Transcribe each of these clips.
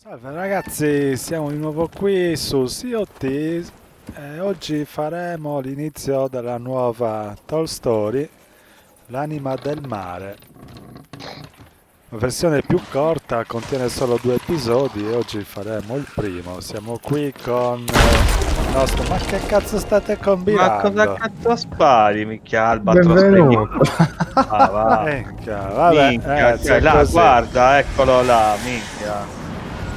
Salve ragazzi, siamo di nuovo qui su Sea of Thieves e oggi faremo l'inizio della nuova Toy Story, L'anima del mare. La versione più corta contiene solo 2 episodi e oggi faremo il primo. Siamo qui con il nostro... Ma che cazzo state Ma cosa combinando? cazzo spari, minchia Albatros? Benvenuto. Ah, va. Minchia, vabbè, Minchia, ragazzi, cioè, è là, così. guarda, eccolo là, minchia.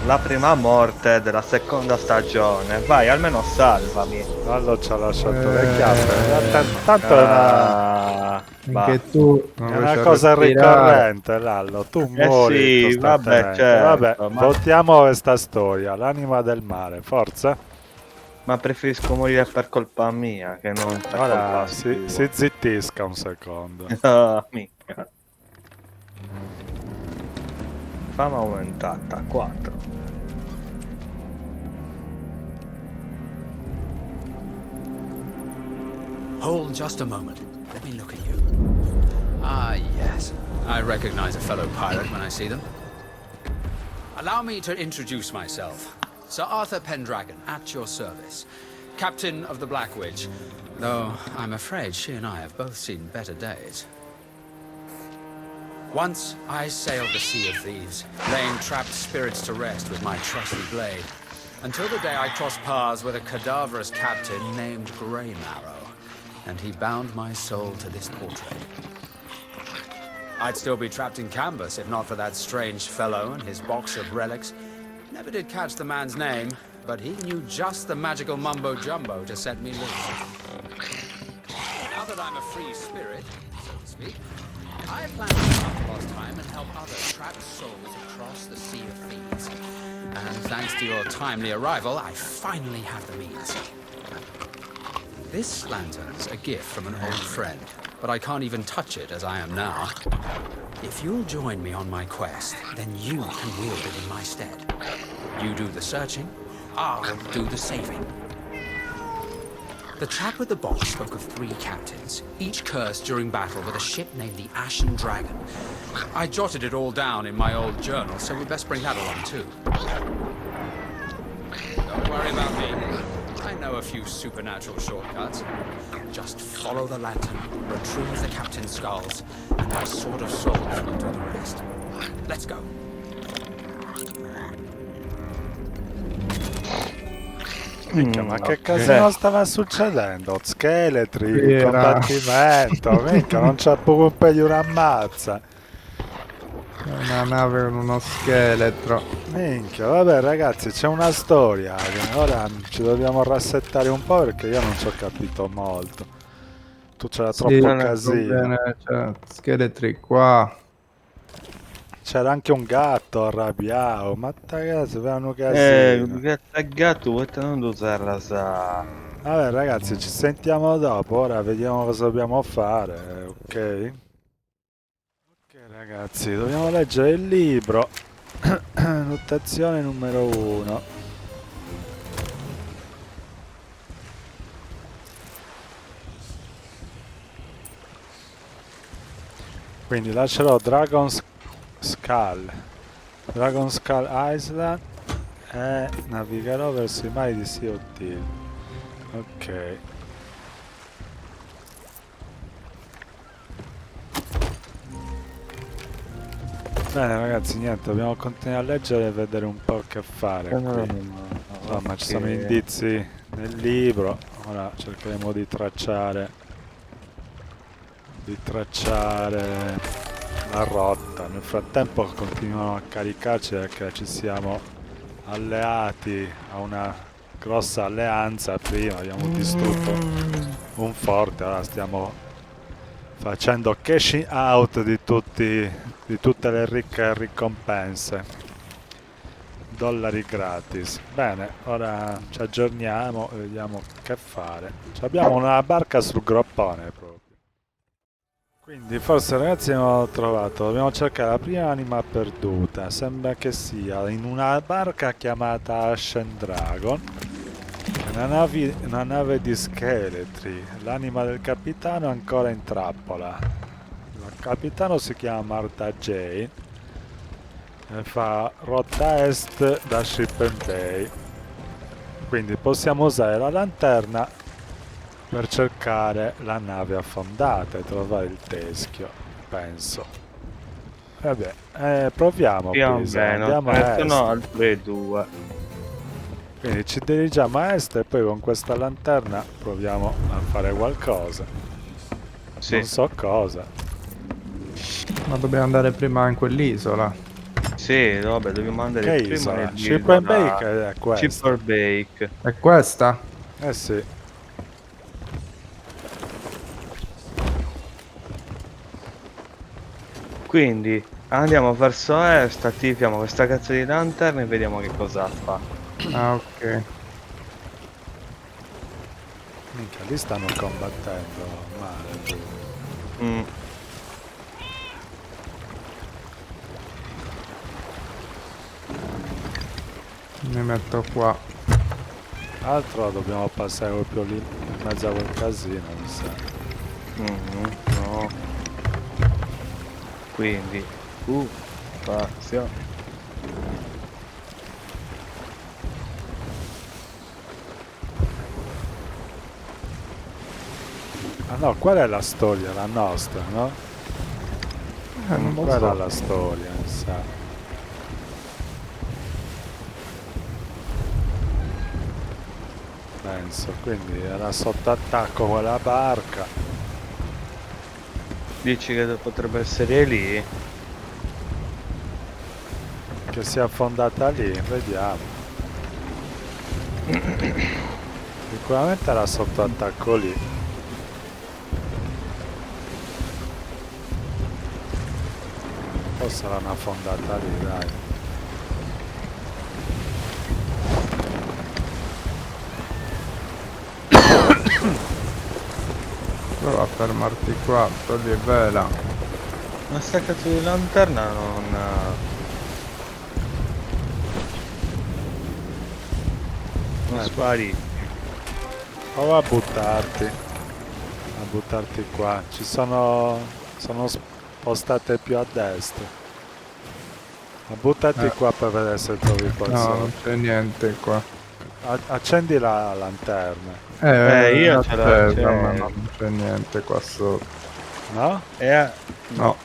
La prima morte della seconda stagione. Vai, almeno salvami. Lallo ci ha lasciato le chiappe. Tanto è Ah, va. Anche tu non è una riesci a cosa respirare. ricorrente, Lallo. Tu muori Sì, vabbè, costantemente. Vabbè, certo. votiamo questa storia. L'anima del mare, forza. Ma preferisco morire per colpa mia che non per Ora colpa si sua. zittisca un secondo. Ah, minchia. Fama aumentata, 4. Hold just a moment. Let me look at you. Ah, yes. I recognize a fellow pirate when I see them. Allow me to introduce myself. Sir Arthur Pendragon, at your service. Captain of the Black Witch. Though I'm afraid she and I have both seen better days. Once I sailed the Sea of Thieves, laying trapped spirits to rest with my trusty blade. Until the day I crossed paths with a cadaverous captain named Greymarrow. And he bound my soul to this portrait. I'd still be trapped in canvas if not for that strange fellow and his box of relics. Never did catch the man's name, but he knew just the magical mumbo-jumbo to set me loose. Now that I'm a free spirit, so to speak, I plan to stop the lost time and help other trapped souls across the Sea of Thieves. And thanks to your timely arrival, I finally have the means. This lantern's a gift from an old friend, but I can't even touch it as I am now. If you'll join me on my quest, then you can wield it in my stead. You do the searching, I'll do the saving. The chap with the box spoke of 3 captains, each cursed during battle with a ship named the Ashen Dragon. I jotted it all down in my old journal, so we'd best bring that along too. Don't worry about me. I know a few supernatural shortcuts. Just follow the lantern, retrieve the captain's skulls, and my sword of souls will do the rest. Let's go. Minchia, ma che ok. casino stava succedendo? Scheletri, Qui era- combattimento. Minchia, non c'è proprio un pelio una ammazza. Una nave con uno scheletro. Minchia, vabbè ragazzi, c'è una storia. Ora ci dobbiamo rassettare un po' perché io non ci ho capito molto. Tu c'era troppo Sì, casino. bene, cioè, scheletri qua. C'era anche un gatto arrabbiato. Ma ragazzi, avevano casino. Gatto, vuoi non usarla sa. Vabbè ragazzi, ci sentiamo dopo. Ora vediamo cosa dobbiamo fare, ok? Ok ragazzi, dobbiamo leggere il libro. Notazione numero 1. Quindi lascerò Dragon's Skull Island e navigherò verso i mari di Sea of Thieves. Ok. Bene ragazzi, niente, dobbiamo continuare a leggere e vedere un po' che fare qui. Insomma, ci sono indizi nel libro, ora cercheremo di tracciare la rotta. Nel frattempo continuano a caricarci perché ci siamo alleati a una grossa alleanza. Prima abbiamo distrutto un forte, ora stiamo facendo cashing out di tutte le ricche ricompense, dollari gratis. Bene, ora ci aggiorniamo e vediamo che fare. Abbiamo una barca sul groppone proprio. Quindi forse ragazzi abbiamo trovato, dobbiamo cercare la prima anima perduta. Sembra che sia in una barca chiamata Ashen Dragon. Una nave di scheletri. L'anima del capitano è ancora in trappola. Il capitano si chiama Martha Jane e fa rotta est da Ship Bay. Quindi possiamo usare la lanterna per cercare la nave affondata e trovare il teschio, penso. Vabbè, proviamo Più o Pisa, meno, andiamo ce ne a est. sono altre due. Quindi ci dirigiamo a est e poi con questa lanterna proviamo a fare qualcosa. Sì, Non so cosa. Ma dobbiamo andare prima in quell'isola. sì, vabbè, dobbiamo andare Che prima isola? nell'isola Ship and Bake è Chip questa. or Bake. È questa? Eh sì. Quindi andiamo verso est, attiviamo questa cazzo di lanterna e vediamo che cosa fa. Ah, ok. Minchia, lì stanno combattendo male. Tu. Mm. Mi metto qua. Altro dobbiamo passare proprio lì in mezzo a quel casino, mi sa. No. Quindi, spazio. Ah no, qual è la storia? La nostra, no? Non lo Qual era so. la storia, mi sa. Penso, quindi era sotto attacco quella barca. Dici che potrebbe essere lì? Che si è affondata lì, vediamo. Sicuramente era sotto attacco lì. Forse l'hanno affondata lì, dai. Prova a fermarti qua, togli vela. Ma sta cazzo di lanterna non... non spari. Prova a buttarti. A buttarti qua. Ci sono... sono spostate più a destra. Ma buttati qua per vedere se trovi No, qualcosa. non c'è niente qua. Accendi la lanterna. Io ce l'ho accesa, ma accesa. non c'è niente qua sotto. No? No.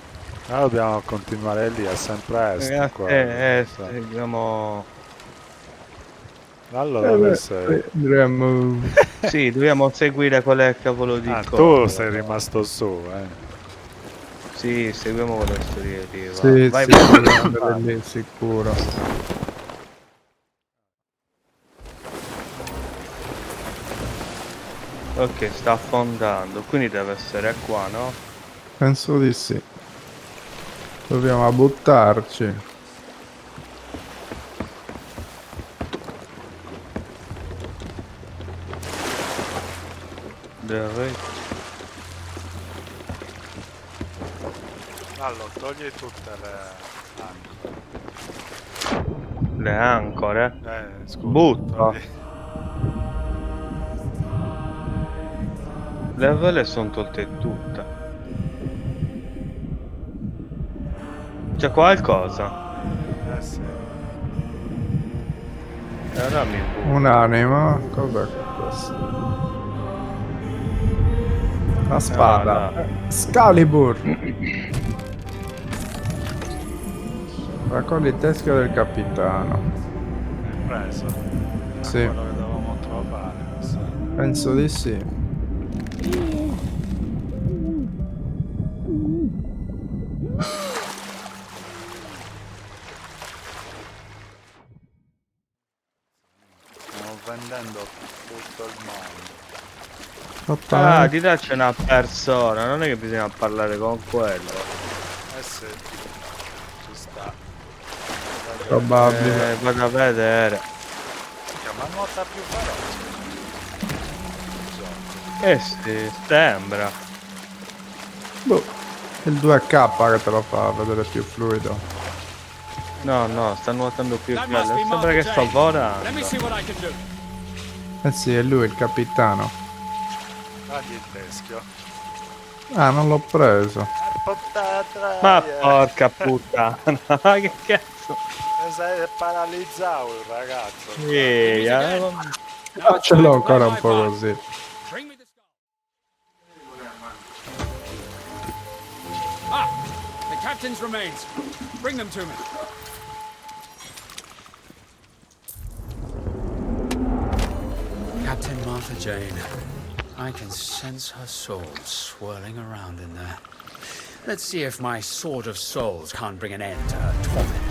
Allora dobbiamo continuare lì, è sempre est. Qua, so. dobbiamo... Allora dove sei? Dovremmo... Sì, dobbiamo seguire qual è il cavolo di Ah, tu coso. sei rimasto su, Sì, seguiamo quelle storie lì, va. Sì, Vai, sì, vai. dobbiamo andare lì sicuro. Ok, sta affondando, quindi deve essere qua, no? Penso di sì. Dobbiamo buttarci. Dove? Allora, togli tutte le Le ancore? scusa. Butta. togli- Le vele sono tolte tutte. C'è qualcosa? sì. E allora mi butto. Un'anima. Cos'è questo? La spada. no. Excalibur. Raccogli il teschio del capitano. Hai preso? Sì. Quello che dovevamo trovare, mi sa. Penso di sì. Stiamo vendendo tutto il mondo. Papà, Ah, di là c'è una persona, non è che bisogna parlare con quello. Eh sì, ci sta. probabile. Vado a vedere. Ma nuota più veloce. Sì, sembra. Boh. Il 2K che te lo fa vedere più fluido. No, sta nuotando più That bello. must be Sembra che Mark sta Jane. volando. Let me see what I can do. Eh sì, è lui il capitano. Dagli il teschio. Ah, non l'ho preso. Ma porca puttana, ma che cazzo cazzo. Sei paralizzato il ragazzo. Ah, ce l'ho ancora un po' così. Bring me the skull. Ah, the captain's remains. Bring them to me. Captain Martha Jane. I can sense her soul swirling around in there. Let's see if my sword of souls can't bring an end to her torment.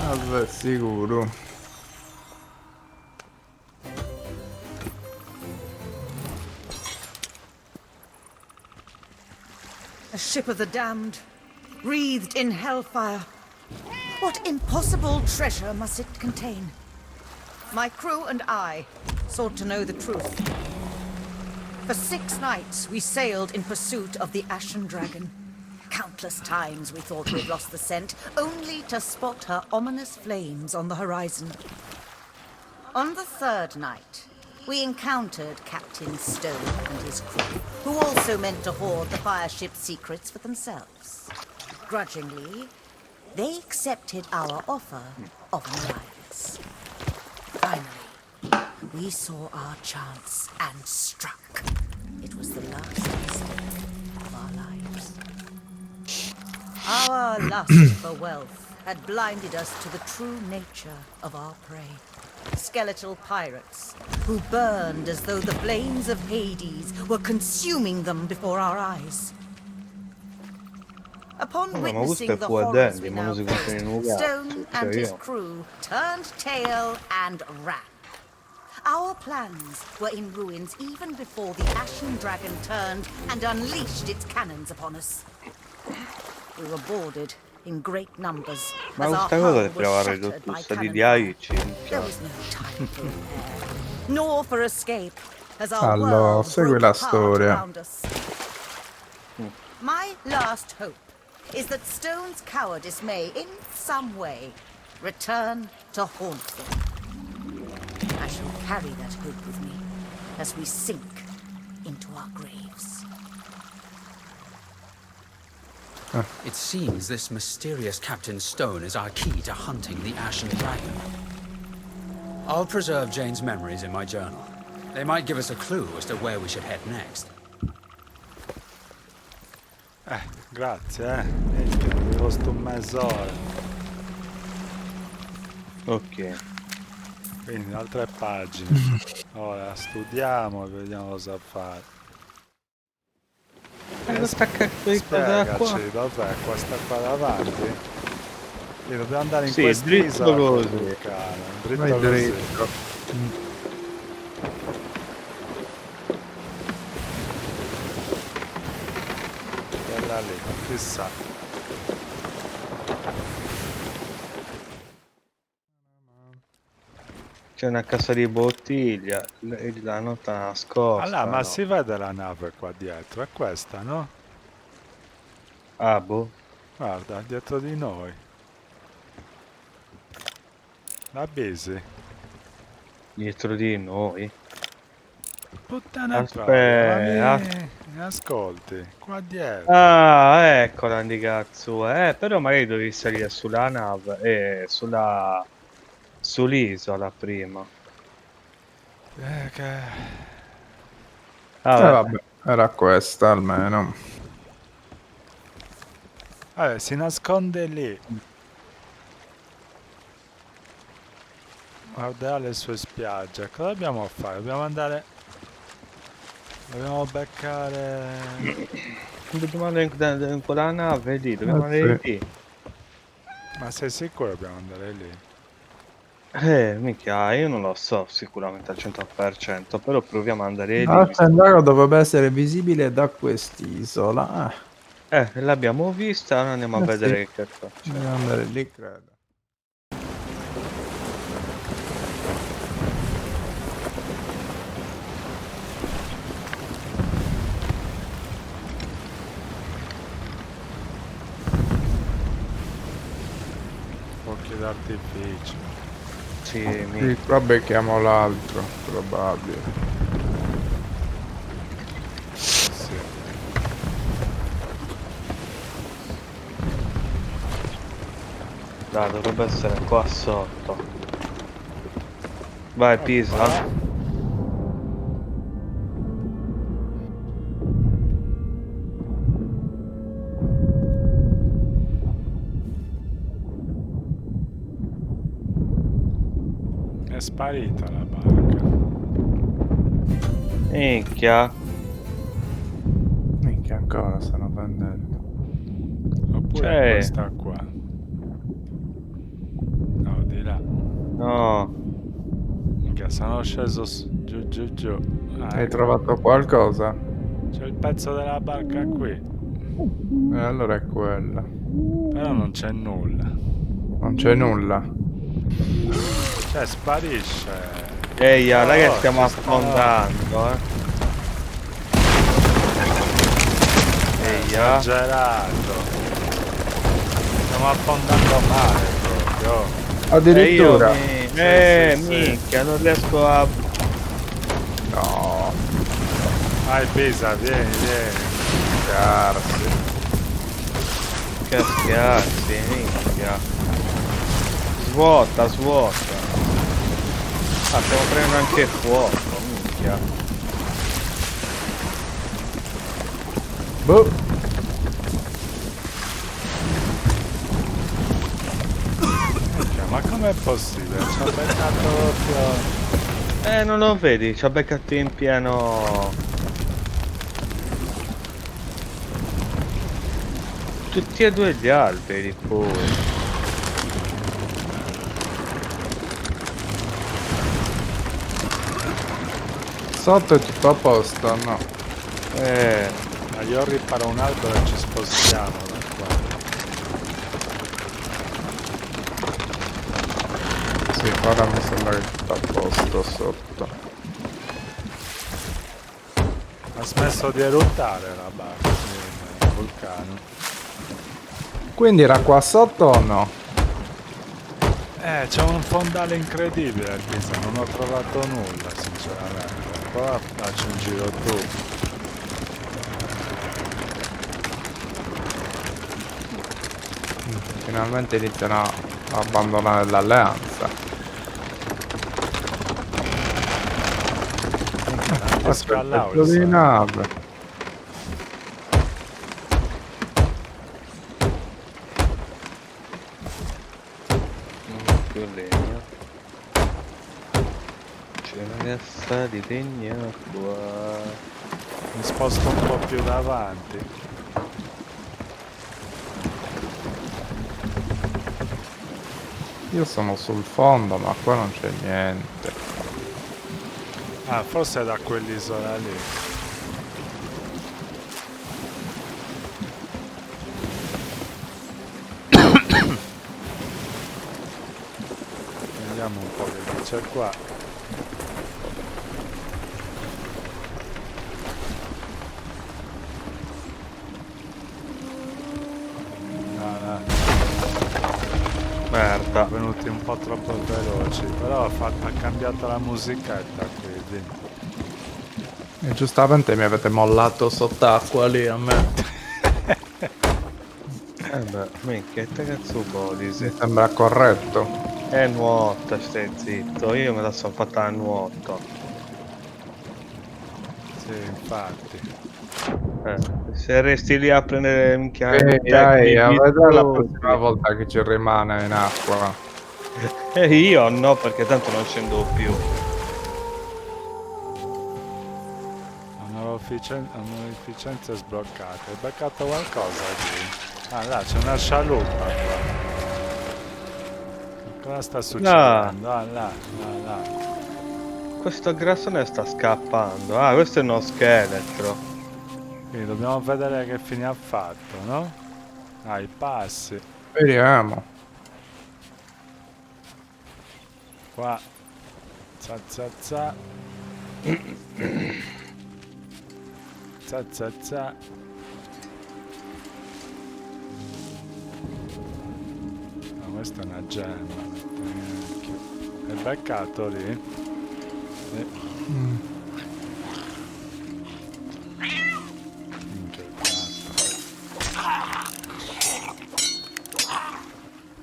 Vabbè, sicuro. A ship of the damned, wreathed in hellfire. What impossible treasure must it contain? My crew and I sought to know the truth. For 6 nights we sailed in pursuit of the Ashen Dragon. Countless times we thought we'd lost the scent, only to spot her ominous flames on the horizon. On the 3rd night, we encountered Captain Stone and his crew, who also meant to hoard the fireship's secrets for themselves. Grudgingly, they accepted our offer of an alliance. Finally, we saw our chance and struck. It was the last mistake of our lives. Our lust for wealth had blinded us to the true nature of our prey. Skeletal pirates who burned as though the flames of Hades were consuming them before our eyes. Upon ma witnessing questo è the Fu horrors we Addendi, ma now non si contiene in un faced, gatto, Stone and his io. crew turned tail and ran. Our plans were in ruins even before the Ashen Dragon turned and unleashed its cannons upon us. We were boarded in great numbers Ma as our questa cosa hull che was trova shattered by ridottusta di cannon Diaici. fire. There was no time to repair, nor for escape, as our Allora, world segui broke la apart storia. around us. My last hope is that Stone's cowardice may, in some way, return to haunt them. I shall carry that hope with me as we sink into our graves. It seems this mysterious Captain Stone is our key to hunting the Ashen Dragon. I'll preserve Jane's memories in my journal. They might give us a clue as to where we should head next. Grazie, minchia, mi costa un mezz'ora. Ok. Quindi altre pagine. Ora studiamo e vediamo cosa fare. Questa cazzo di cosa qua? Spiegaci, dov'è questa qua davanti? Sì, dobbiamo andare in Sì, quest'isola dritto per così. Vulcano, dritto Vai così. dritto. Quella lì, chissà. C'è una cassa di bottiglia, la nota nascosta. Allora, ma no? si vede la nave qua dietro, è questa, no? Ah, boh. Guarda, dietro di noi. La Bisi. Dietro di noi. Puttana Aspetta, troia, mi ascolti, qua dietro. Ah, eccola di cazzo. Però magari dovevi salire sulla nave, sull'isola prima. Che... Ah, Vabbè, era questa almeno. Vabbè, si nasconde lì. Guarderà le sue spiagge. Cosa dobbiamo fare? Dobbiamo andare... Dobbiamo beccare... dobbiamo andare in quella nave lì, dobbiamo andare sì. lì. Ma sei sicuro che dobbiamo andare lì? Minchia, io non lo so sicuramente al 100%, però proviamo ad andare lì. L'Ashen Dragon dovrebbe essere visibile da quest'isola. L'abbiamo vista, ora andiamo a vedere Sì. che cazzo c'è. Dobbiamo andare lì, credo. Fuochi d'artificio. Sì, Sì, qua becchiamo l'altro, probabile. Sì. dai, dovrebbe essere qua sotto. Vai, Pisa. È sparita la barca. Minchia. Minchia, ancora stanno prendendo. Oppure Cioè- questa qua. No, di là. No. Minchia, sono sceso giù giù giù. Ah, Hai ecco. trovato qualcosa? C'è il pezzo della barca qui. E allora è quella. Però non c'è nulla. Non c'è nulla. Cioè, sparisce. Ehi, Oh, raga, stiamo ci sta- affondando, Eia. Esagerato. Stiamo affondando male proprio. Addirittura. sì, sì. Minchia, non riesco a... No. Vai Pisa, vieni. Scarsi. Che scherzi, minchia. Svuota. Ah, stiamo prendendo anche fuoco, minchia. Boh. Minchia, ma com'è possibile? Ci ha beccato proprio... Non lo vedi, ci ha beccato in pieno... Tutti e due gli alberi pure. Sotto è tutto a posto, no? Ma io riparo un albero e ci spostiamo da qua. Sì, ora mi sembra che è tutto a posto sotto. Ha smesso di eruttare la barca, il vulcano. Quindi era qua sotto o no? C'è un fondale incredibile a Pisa, non ho trovato nulla sinceramente. Qua faccio un giro tu. Finalmente iniziano a abbandonare l'alleanza. Anche Scallau Pezzo di nave. Più legno. C'è una cassa di legna qua. mi sposto un po' più davanti. Io sono sul fondo, ma qua non c'è niente. Ah, forse è da quell'isola lì. Vediamo un po' che c'è qua. No. Merda. Venuti un po' troppo veloci, però ha cambiato la musichetta quindi. E giustamente mi avete mollato sott'acqua lì a me. Beh, minchia, che cazzo vuoi? Mi sembra corretto. Nuota, stai zitto, io me la sono fatta a nuoto. Sì, infatti. Se resti lì a prendere minchia Ehi, tecniche, vedrai la prossima volta che ci rimane in acqua. E io no, perché tanto non scendo più. Onorificenze sbloccate. Hai beccato qualcosa lì? Ah, là c'è una scialuppa qua. Cosa sta succedendo? Ah, là. Questo grassone sta scappando. Ah, questo è uno scheletro. Quindi dobbiamo vedere che fine ha fatto, no? Ah, i passi. Vediamo. Qua. Za. Za. No, questa è una gemma. Cacchio. È beccato lì? Sì. Minchia, il gatto.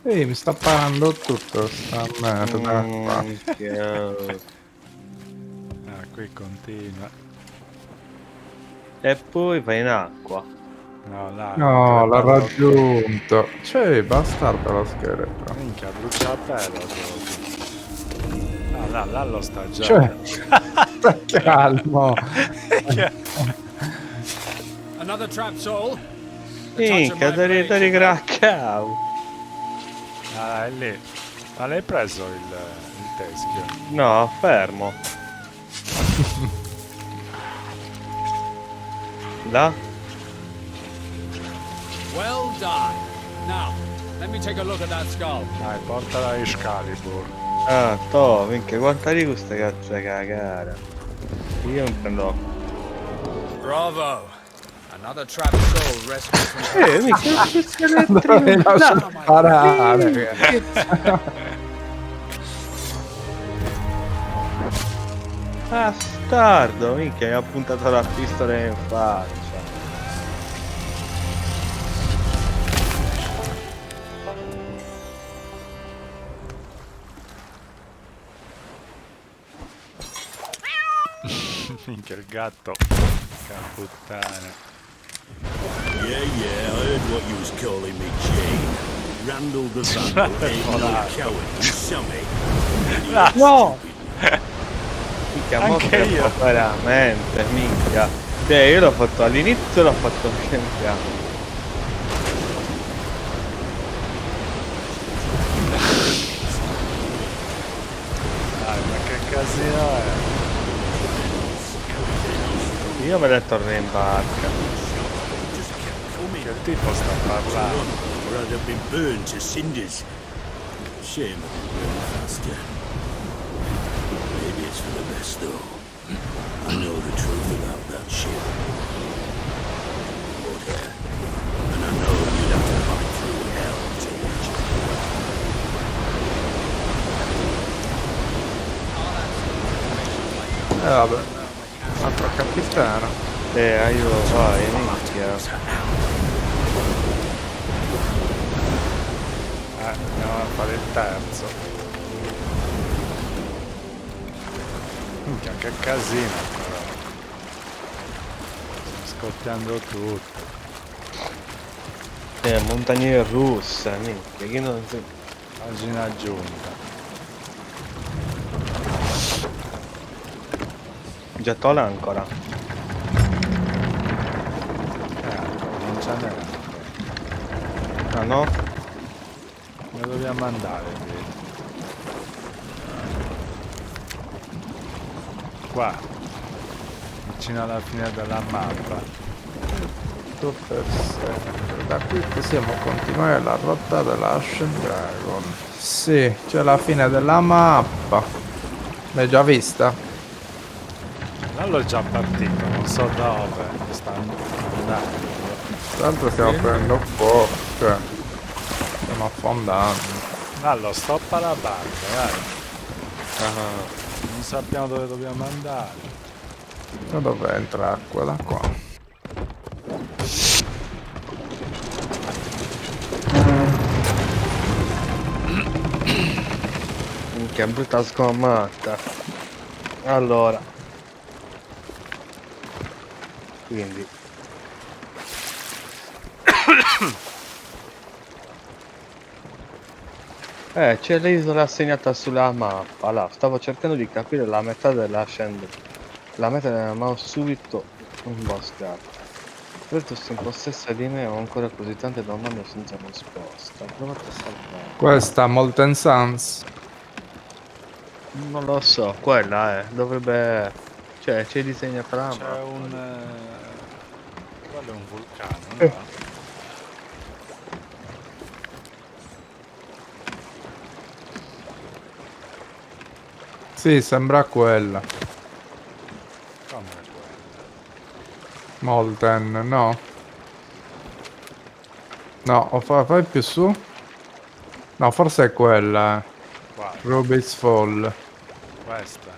Ehi, mi sta parando tutto sta merda qua. Ah, qui continua. E poi va in acqua. No, là, No, l'ha crepato. raggiunto. Cioè, bastardo lo scheletro. Minchia, bruciapelo proprio. Ah, là lo sta già. Cioè, sta calmo. Another trap soul. The touch of Minchia, my ti blade should- ricraccavo. Ah, è lì. Ma l'hai preso il teschio? No, fermo. Là? Well done. Now, let me take a look at that skull. Dai, portala a Excalibur. Ah, to, minchia, quanta di questa cazzo di cagare. Io non prendo. Bravo. Another trap soul rescued from. Minchia, che Dove lascia sparare? Bastardo, minchia, mi ha puntato la pistola in faccia. Minchia, il gatto. Che puttana. Yeah, I heard what you was calling me, Jane. Randall the Vandal ain't no coward, you sammy. No! Minchia, mo Anche fermo io. veramente, minchia. Cioè, io l'ho fatto all'inizio e l'ho fatto pian piano. Dai, ma che casino è? Io me ne torno in barca. Che il tipo sta parlando. Or I'd have been burned to cinders. Shame I didn't run faster. Maybe it's for the best, though. I know the truth about that ship. And I know you'd have to fight through hell to reach it. Vabbè, altro capitano. Aiuto, vai, minchia. Andiamo a fare il terzo. Minchia, che casino però. Sto scoppiando tutto. Montagne russe, minchia, che non si... Pagina aggiunta. Gettola ancora. Non c'è neanche. Ah no? Dove dobbiamo andare qui? Qua. Vicino alla fine della mappa. Tutto perfetto. Da qui possiamo continuare la rotta dell'Ashen Dragon. Sì, c'è la fine della mappa. L'hai già vista? Là l'ho già partito, non so dove. Stanno andando. Tra l'altro stiamo prendendo fuoco, cioè stiamo affondando. Là lo stoppa la barca, dai. Non sappiamo dove dobbiamo andare. Da dove entra acqua? Da qua. Minchia, brutta sgommata. Allora. Quindi. C'è l'isola assegnata sulla mappa. Là, stavo cercando di capire la metà della scenda. La meta della mouse subito imboscata. Vertus in possesso di me ho ancora così tante domande senza risposta. Provate a salvare. Questa Molten Suns. Non lo so, quella dovrebbe... Cioè, c'è disegnata la C'è mappa. un... quello è un vulcano, no? Sì, sembra quella. Come è quello? Molten, no? No, fai più su? No, forse è quella. Guarda. Ruby's Fall. Questa.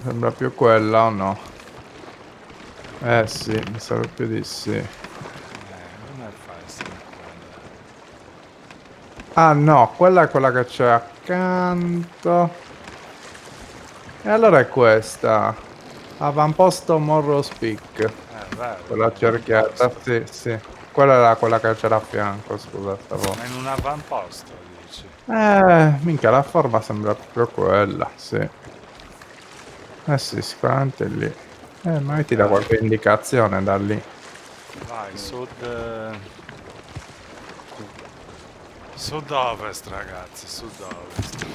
Sembra più quella o no? Sì, mi sa più di sì. Non fa essere quella. Ah no, quella è quella che c'è accanto. E allora è questa. Avamposto Morrow's Peak. Vero. Quella cerchiata, sì, sì. Quella era quella che c'era a fianco, scusa, stavo. Ma in un avamposto, dici? Minchia, la forma sembra proprio quella, sì. Sì, sicuramente lì. Magari ti dà qualche indicazione da lì. Vai, sud-ovest, ragazzi, sud-ovest.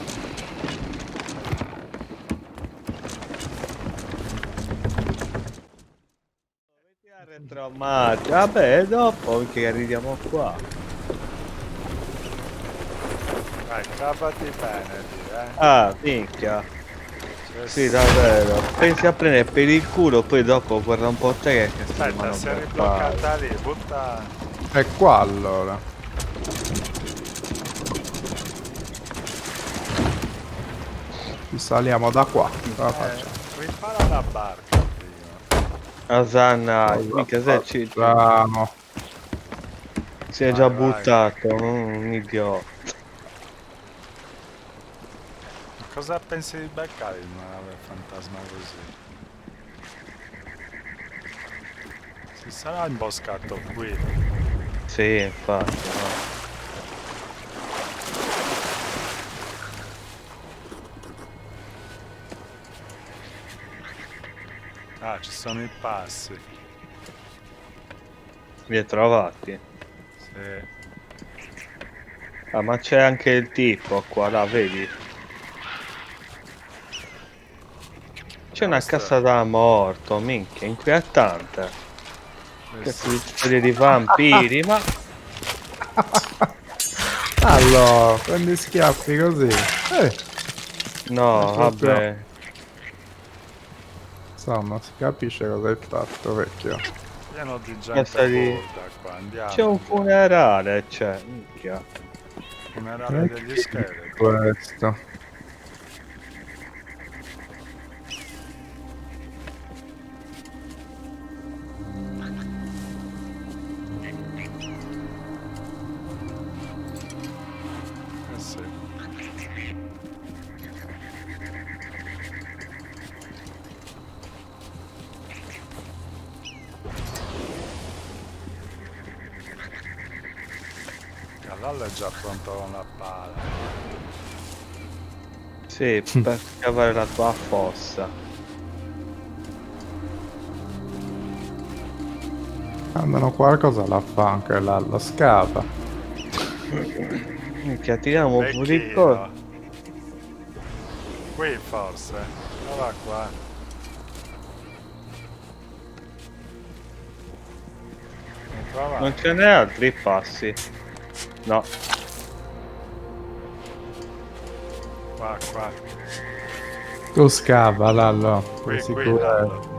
Traumati. Vabbè, dopo che arriviamo qua. Vai, cavati bene, di, Ah, minchia. Sì, davvero. Pensi a prendere per il culo, poi dopo guarda un po' te che stai Aspetta, mano si è per ribloccata lì, butta... È qua allora. Ci saliamo da qua. Cosa facciamo? Ripara la barca prima. Asanna, mica se ci Facciamo. si è già Vai, vai. buttato, un idiota. Cosa pensi di beccare in una nave fantasma così? Si sarà imboscato qui. Sì, infatti, no. Ah, ci sono i passi. Li hai trovati? Sì. Ah, ma c'è anche il tipo qua, là, vedi? C'è una Questo- cassa da morto, minchia, inquietante. Che questo- storie di vampiri, ma... Allora, prendi schiaffi così. No, È proprio- vabbè. Insomma, si capisce cosa hai fatto, vecchio. Pieno di Questa gente di- burda qua, andiamo. C'è un funerale, c'è, minchia. Funerale degli scheletri. Questo. Sì. Cavallo è già pronto con la pala. Sì, per scavare la tua fossa. Andano qualcosa la fa anche là, la scava. Minchia, tiriamo un po' di Vecchino. cose. Qui forse. Prova qua. Prova. Non ce n'è altri passi. No. Qua, qua. Tu scava, Lallo. Qui, Di qui, sicuro. Lallo.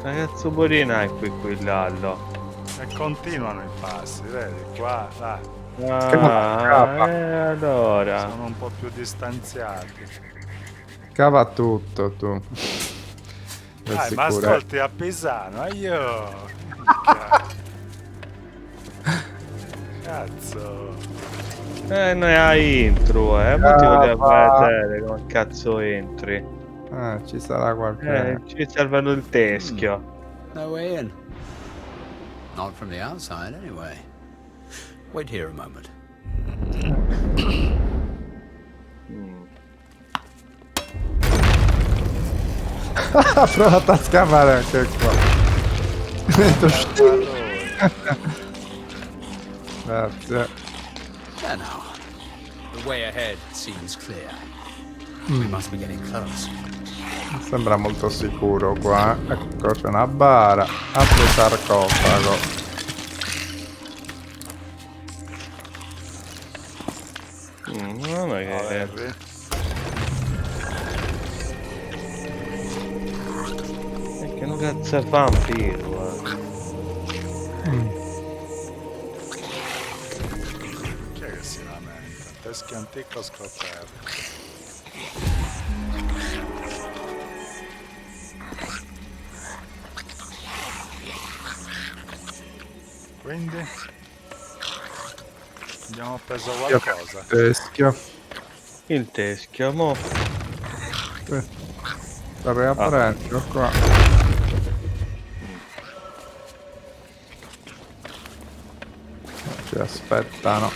Ragazzo Borina è qui Lallo. E continuano i passi, vedi? Qua, là. Scava. Allora. Sono un po' più distanziati. Scava tutto, tu. Di Ma sicuro. ascolti a Pisano, io. Minchia. Cazzo. Noi hai intro, ma ti voglio vedere come cazzo entri. Ci sarà qualche... Ci servono il teschio. No way in. Not from the outside, anyway. Wait here a moment. Ha provato a scavare anche qua. Grazie. There now. The way ahead seems clear. We must be getting close. Sembra molto sicuro qua. Ecco, c'è una bara. Apri il sarcofago. Non è che... Harry. Che non cazzo è vampiro, Chi è che si lamenta? Teschio antico scoperto. Quindi abbiamo preso qualcosa. Teschio. Il teschio, mo. Sta riaprendo qua. Ci aspettano.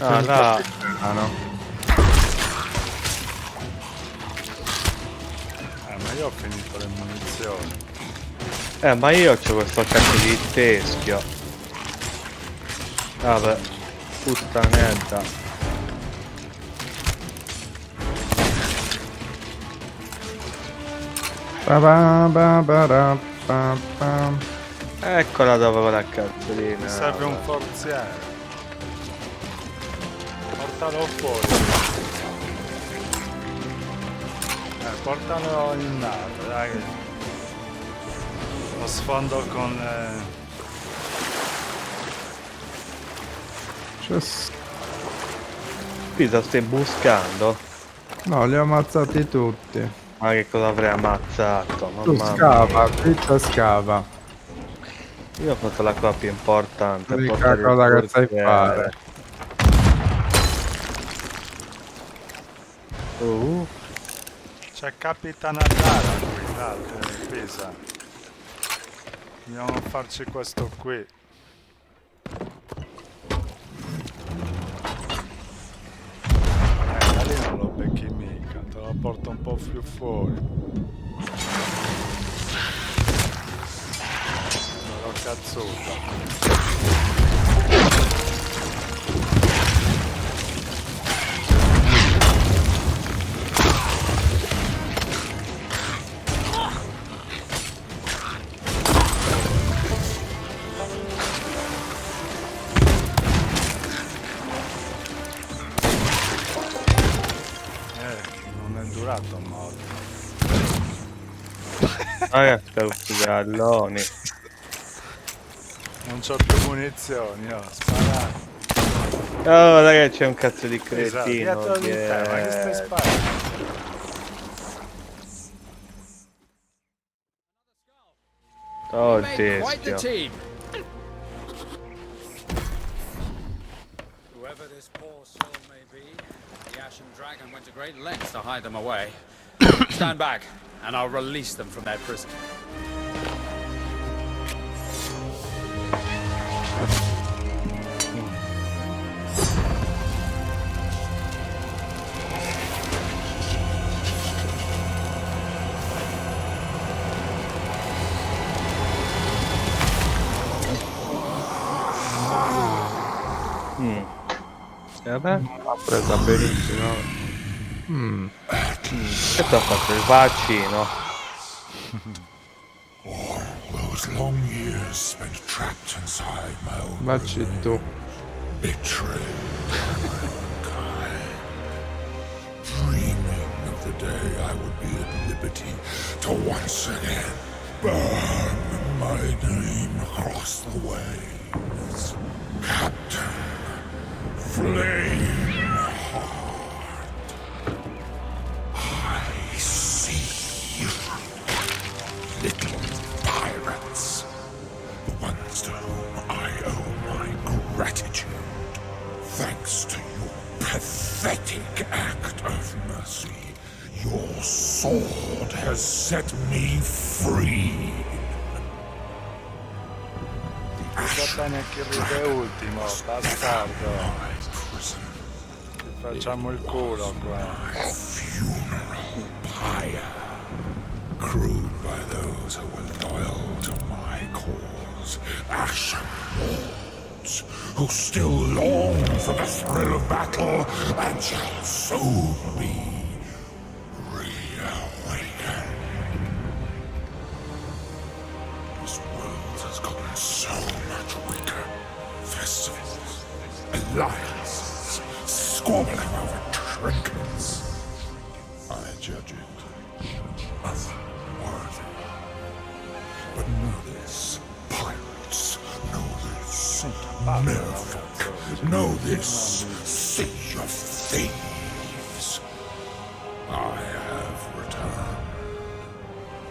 Ah, là. Ma io ho finito le munizioni. Ma io c'ho questo cazzo di teschio. Vabbè, puttanetta. Eccola dove la cazzolina. Mi serve un forziere. Portalo fuori. Portalo in nave, dai. Lo sfondo con... Pisa, stai buscando? No, li ho ammazzati tutti. Ma che cosa avrei ammazzato? Tu Mamma scava, mia. Twitter scava. Io ho fatto la cosa più importante. L'unica portare il cosa che sai forziere. fare. C'è Capitana Dara qui, là, Pisa. Andiamo a farci questo qui. Da lì non lo becchi mica, te lo porto un po' più fuori. L'ho cazzuto. Non è durato molto. Ragazzi, questi galloni. Non c'ho più munizioni, oh, spara. Oh, ragazzi, c'è un cazzo di Esatto, cretino. dietro di te, ma che stai sparando? Oh, il Made quite the teschio. team. Whoever this poor soul may be, the Ashen Dragon went to great lengths to hide them away. Stand back, and I'll release them from their prison. Vabbè, L'ha presa benissimo. che ti ha fatto il vaccino? Those long years spent trapped inside my own Vacci tu. betrayed mankind, dreaming of the day I would be at liberty to once again burn my name across the waves. Captain Flameheart, I see you, little pirates, the ones to whom I owe my gratitude. Thanks to your pathetic act of mercy, your sword has set me free. Va bene che ride ultimo, bastardo. My prison, Ti facciamo il culo qua. funeral pyre, crewed by those who were loyal to my cause, ashen lords, who still long for the thrill of battle and shall soon be reawakened. This world has gotten so much weaker. Festivals, alliances, squabbling over trinkets. I judge it unworthy. But know this, pirates, know this. Never know this sea of thieves. I have returned,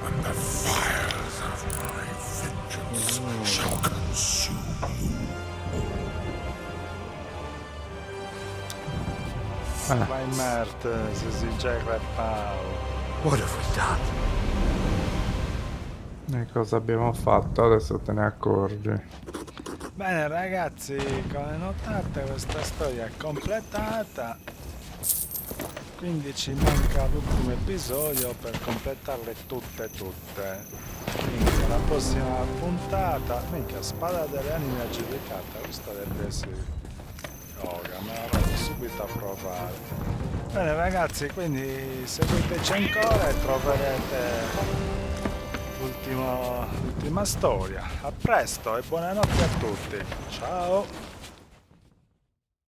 and the fires of my vengeance shall consume you. Vai Mert, se si gioca Paolo. What have we done? E cosa abbiamo fatto? Adesso te ne accorgi. Bene ragazzi, come notate questa storia è completata. Quindi ci manca l'ultimo episodio per completarle tutte. Quindi la prossima puntata. Minchia, spada delle anime aggiudicata, questo deve essere. Yoga, me la vado subito a provare. Bene ragazzi, quindi seguiteci ancora e troverete l'ultima storia. A presto e buonanotte a tutti. Ciao!